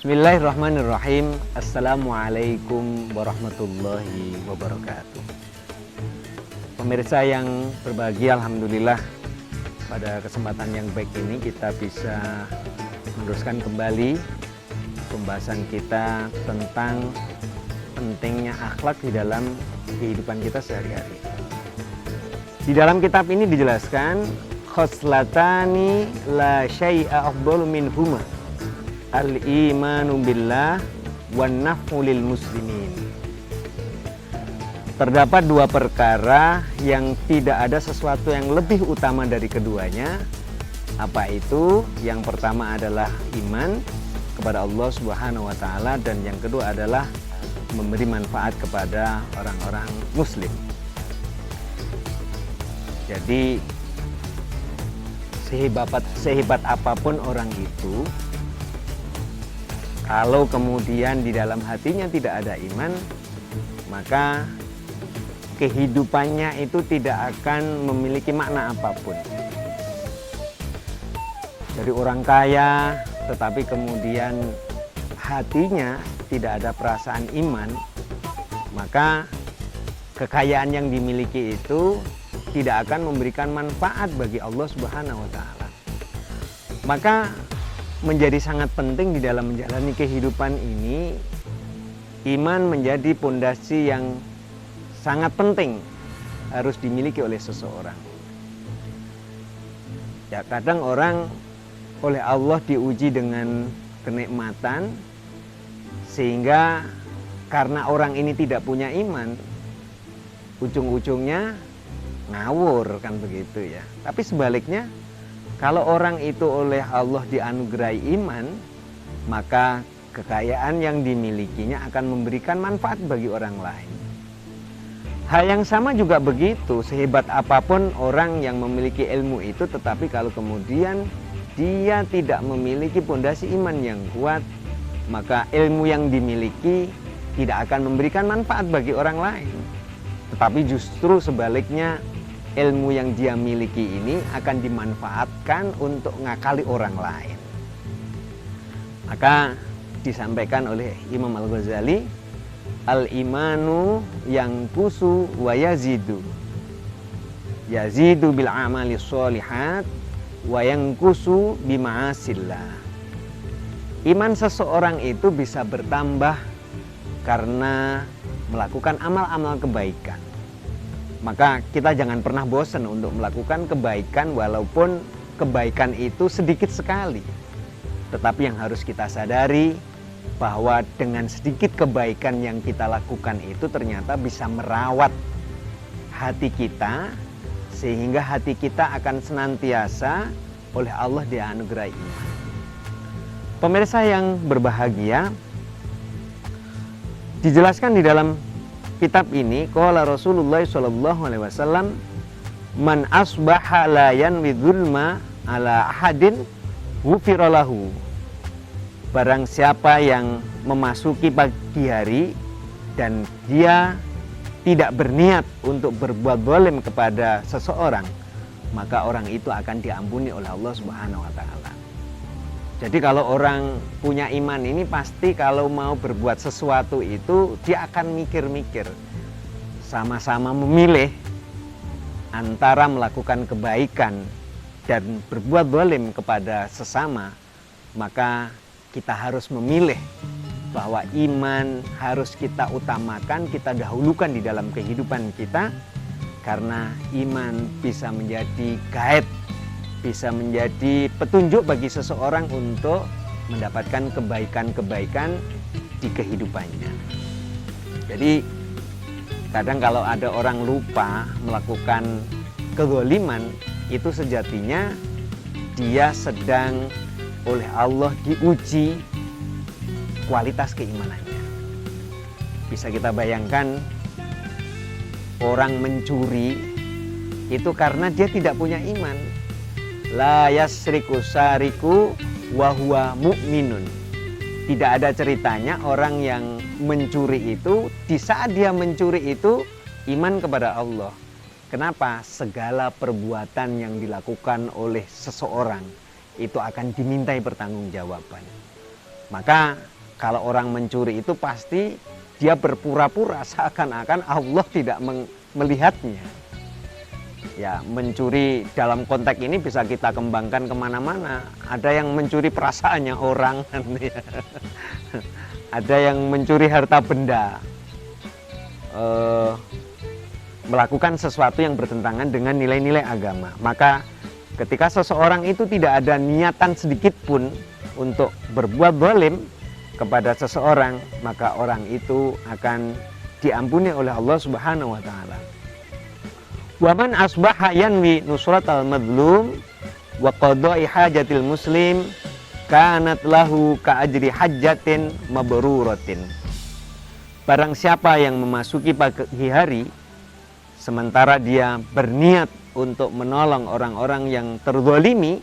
Bismillahirrahmanirrahim. Assalamualaikum warahmatullahi wabarakatuh. Pemirsa yang berbahagia, alhamdulillah pada kesempatan yang baik ini kita bisa meneruskan kembali pembahasan kita tentang pentingnya akhlak di dalam kehidupan kita sehari-hari. Di dalam kitab ini dijelaskan khoslatani la syai'a afdalu minhuma al-imanu billah wan naf'u lil muslimin. Terdapat dua perkara yang tidak ada sesuatu yang lebih utama dari keduanya. Apa itu? Yang pertama adalah iman kepada Allah Subhanahu wa taala dan yang kedua adalah memberi manfaat kepada orang-orang muslim. Jadi sehebat apapun orang itu, kalau kemudian di dalam hatinya tidak ada iman, maka kehidupannya itu tidak akan memiliki makna apapun. Dari orang kaya, tetapi kemudian hatinya tidak ada perasaan iman, maka kekayaan yang dimiliki itu tidak akan memberikan manfaat bagi Allah Subhanahu wa taala. Maka menjadi sangat penting di dalam menjalani kehidupan ini, iman menjadi pondasi yang sangat penting harus dimiliki oleh seseorang. Ya, kadang orang oleh Allah diuji dengan kenikmatan, sehingga karena orang ini tidak punya iman, ujung-ujungnya ngawur, kan begitu ya. Tapi sebaliknya, kalau orang itu oleh Allah dianugerahi iman, maka kekayaan yang dimilikinya akan memberikan manfaat bagi orang lain. Hal yang sama juga begitu, sehebat apapun orang yang memiliki ilmu itu, tetapi kalau kemudian dia tidak memiliki pondasi iman yang kuat, maka ilmu yang dimiliki tidak akan memberikan manfaat bagi orang lain. Tetapi justru sebaliknya, ilmu yang dia miliki ini akan dimanfaatkan untuk ngakali orang lain. Maka disampaikan oleh Imam Al-Ghazali, al-imanu yanqusu wa yazidu. Yazidu bil amali sholihat wa yanqusu bima'asillah. Iman seseorang itu bisa bertambah karena melakukan amal-amal kebaikan. Maka kita jangan pernah bosan untuk melakukan kebaikan, walaupun kebaikan itu sedikit sekali. Tetapi yang harus kita sadari bahwa dengan sedikit kebaikan yang kita lakukan itu ternyata bisa merawat hati kita, sehingga hati kita akan senantiasa oleh Allah dianugerahi iman. Pemirsa yang berbahagia, dijelaskan di dalam kitab ini, qala Rasulullah sallallahu alaihi wasallam, man asbaha la yanwi dzulma ala ahadin ghufira lahu. Barang siapa yang memasuki pagi hari dan dia tidak berniat untuk berbuat zalim kepada seseorang, maka orang itu akan diampuni oleh Allah Subhanahu wa taala. Jadi kalau orang punya iman ini pasti kalau mau berbuat sesuatu itu dia akan mikir-mikir, sama-sama memilih antara melakukan kebaikan dan berbuat zalim kepada sesama. Maka kita harus memilih bahwa iman harus kita utamakan, kita dahulukan di dalam kehidupan kita, karena iman bisa menjadi guide, bisa menjadi petunjuk bagi seseorang untuk mendapatkan kebaikan-kebaikan di kehidupannya. Jadi kadang kalau ada orang lupa melakukan kezaliman, itu sejatinya dia sedang oleh Allah diuji kualitas keimanannya. Bisa kita bayangkan, orang mencuri itu karena dia tidak punya iman. La yasriku sariku wa huwa mu'minun. Tidak ada ceritanya orang yang mencuri itu, di saat dia mencuri itu iman kepada Allah. Kenapa? Segala perbuatan yang dilakukan oleh seseorang itu akan dimintai pertanggungjawaban. Maka kalau orang mencuri itu pasti dia berpura-pura seakan-akan Allah tidak melihatnya. Ya, mencuri dalam konteks ini bisa kita kembangkan kemana-mana. Ada yang mencuri perasaannya orang, ada yang mencuri harta benda, melakukan sesuatu yang bertentangan dengan nilai-nilai agama. Maka ketika seseorang itu tidak ada niatan sedikit pun untuk berbuat zalim kepada seseorang, maka orang itu akan diampuni oleh Allah Subhanahu wa taala. Wa man asbaha yanwi nusratal madlum wa qada'i hajatil muslim kanat lahu ka ajri hajjatin mabruratin. Barang siapa yang memasuki pagi hari sementara dia berniat untuk menolong orang-orang yang terzalimi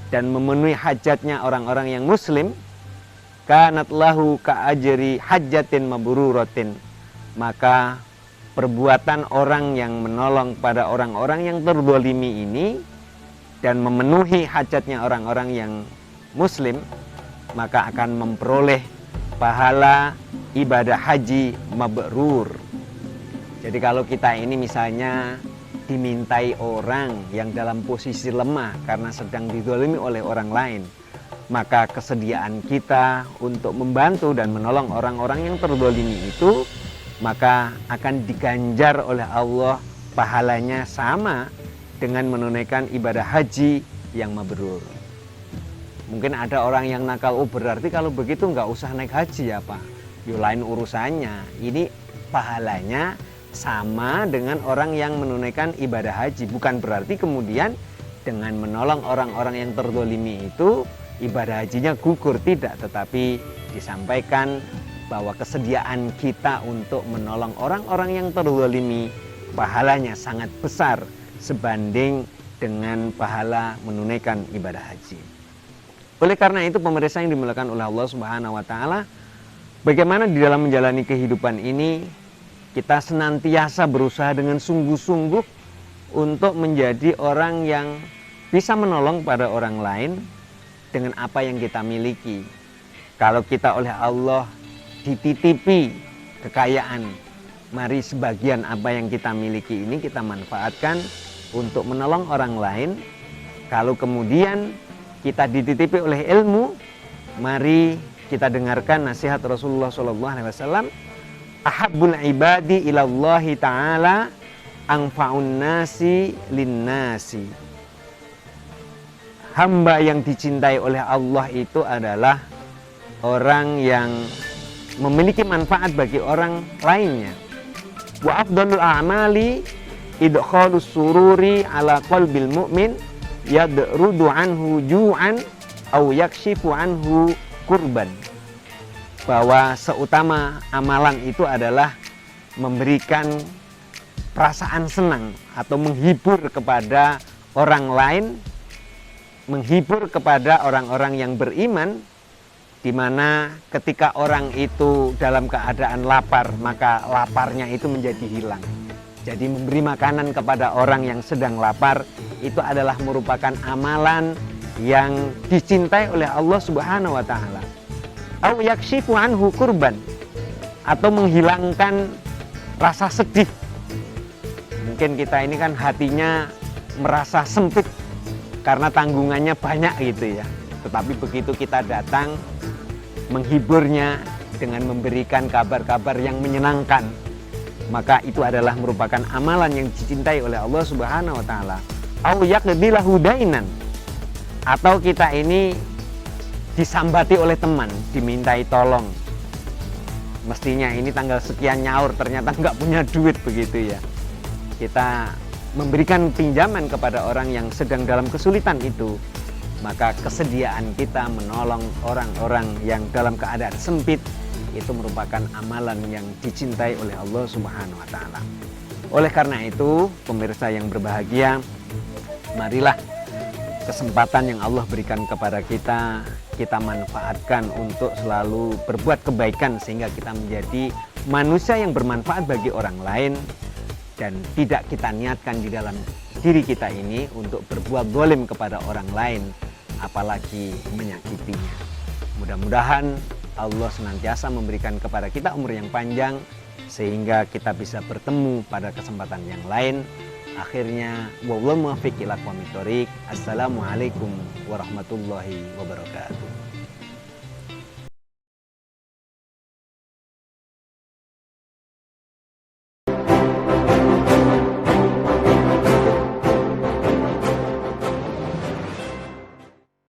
dan memenuhi hajatnya orang-orang yang muslim, kanat lahu ka ajri hajjatin mabruratin, maka perbuatan orang yang menolong pada orang-orang yang terzalimi ini dan memenuhi hajatnya orang-orang yang muslim, maka akan memperoleh pahala ibadah haji mabrur. Jadi kalau kita ini misalnya dimintai orang yang dalam posisi lemah karena sedang dizalimi oleh orang lain, maka kesediaan kita untuk membantu dan menolong orang-orang yang terzalimi itu maka akan diganjar oleh Allah pahalanya sama dengan menunaikan ibadah haji yang mabrur. Mungkin ada orang yang nakal, oh berarti kalau begitu nggak usah naik haji ya Pak. Yo lain urusannya. Ini pahalanya sama dengan orang yang menunaikan ibadah haji. Bukan berarti kemudian dengan menolong orang-orang yang terzalimi itu ibadah hajinya gugur, tidak. Tetapi disampaikan bahwa kesediaan kita untuk menolong orang-orang yang terzalimi pahalanya sangat besar sebanding dengan pahala menunaikan ibadah haji. Oleh karena itu pemirsa yang dimuliakan oleh Allah Subhanahu wa taala, bagaimana di dalam menjalani kehidupan ini kita senantiasa berusaha dengan sungguh-sungguh untuk menjadi orang yang bisa menolong pada orang lain dengan apa yang kita miliki. Kalau kita oleh Allah dititipi kekayaan, mari sebagian apa yang kita miliki ini kita manfaatkan untuk menolong orang lain. Kalau kemudian kita dititipi oleh ilmu, mari kita dengarkan nasihat Rasulullah SAW. Ahabbul ibadi ilallahi ta'ala anfa'un nasi linnasi. Hamba yang dicintai oleh Allah itu adalah orang yang memiliki manfaat bagi orang lainnya. Wa afdalul a'mali idkhalus sururi ala qalbil mu'min yadrudu anhu ju'an au yakshifu anhu kurban. Bahwa seutama amalan itu adalah memberikan perasaan senang atau menghibur kepada orang lain, menghibur kepada orang-orang yang beriman, di mana ketika orang itu dalam keadaan lapar, maka laparnya itu menjadi hilang. Jadi memberi makanan kepada orang yang sedang lapar itu adalah merupakan amalan yang dicintai oleh Allah Subhanahu wa taala. Au yakshifu anhu kurban, atau menghilangkan rasa sedih. Mungkin kita ini kan hatinya merasa sempit karena tanggungannya banyak gitu ya. Tetapi begitu kita datang menghiburnya dengan memberikan kabar-kabar yang menyenangkan, maka itu adalah merupakan amalan yang dicintai oleh Allah Subhanahu wa taala. Au yaqdilahu dainan, atau kita ini disambati oleh teman, dimintai tolong. Mestinya ini tanggal sekian nyaur, ternyata nggak punya duit begitu ya. Kita memberikan pinjaman kepada orang yang sedang dalam kesulitan itu, maka kesediaan kita menolong orang-orang yang dalam keadaan sempit itu merupakan amalan yang dicintai oleh Allah Subhanahu wa taala. Oleh karena itu, pemirsa yang berbahagia, marilah kesempatan yang Allah berikan kepada kita, kita manfaatkan untuk selalu berbuat kebaikan sehingga kita menjadi manusia yang bermanfaat bagi orang lain dan tidak kita niatkan di dalam diri kita ini untuk berbuat zalim kepada orang lain, apalagi menyakitinya. Mudah-mudahan Allah senantiasa memberikan kepada kita umur yang panjang sehingga kita bisa bertemu pada kesempatan yang lain. Akhirnya, wallahu muwaffiq ila aqwamit thoriq. Assalamualaikum warahmatullahi wabarakatuh.